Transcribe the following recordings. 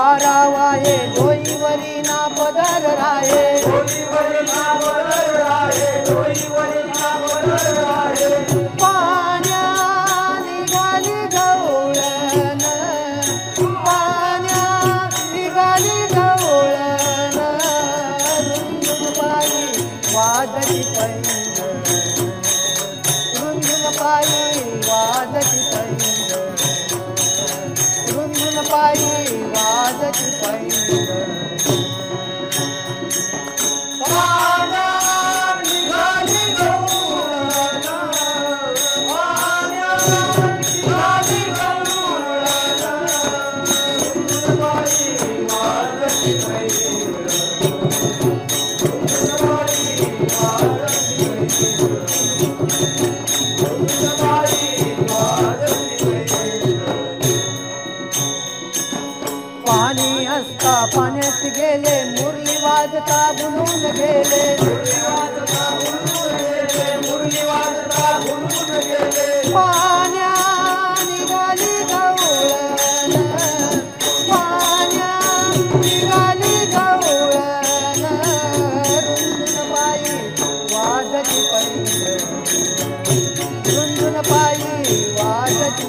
वारावाये डोईवरी ना पदर राये पाण्या निघाली गवळण पाण्या निघाली गवळण रुंदुन पायी वाजती पैंजण रुंदुन पायी वाजती पैंजण रुंदुन पायी वाजती पैंजण पाणी असता पाण्यात गेले मुरली वाजता बुलून गेले पाण्या निघाली गवळण पाण्या निघाली गवळण रुंदुन पायी वाजती पैंजण रुंदुन पायी वाजती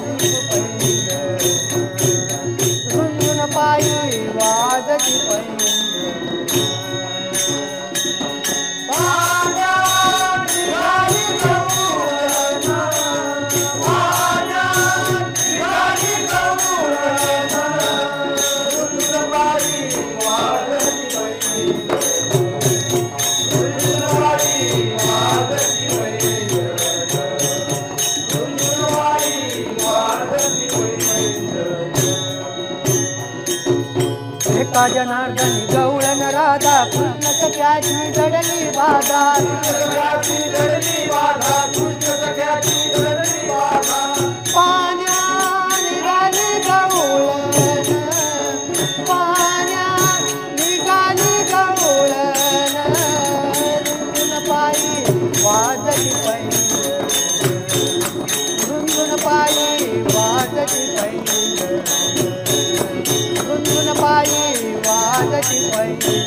पैंजण रुंदुन पायी वाजती पैंजण एका जनार्दनी गवळण राधा कृष्ण सख्याची जडली बाधा पाण्या निघाली गवळण पाण्या निघाली गवळण रुंदुन पायी वाजती पैंजण रुंदुन पायी वाजती पैंजण रुंदुन पायी वाजती पैंजण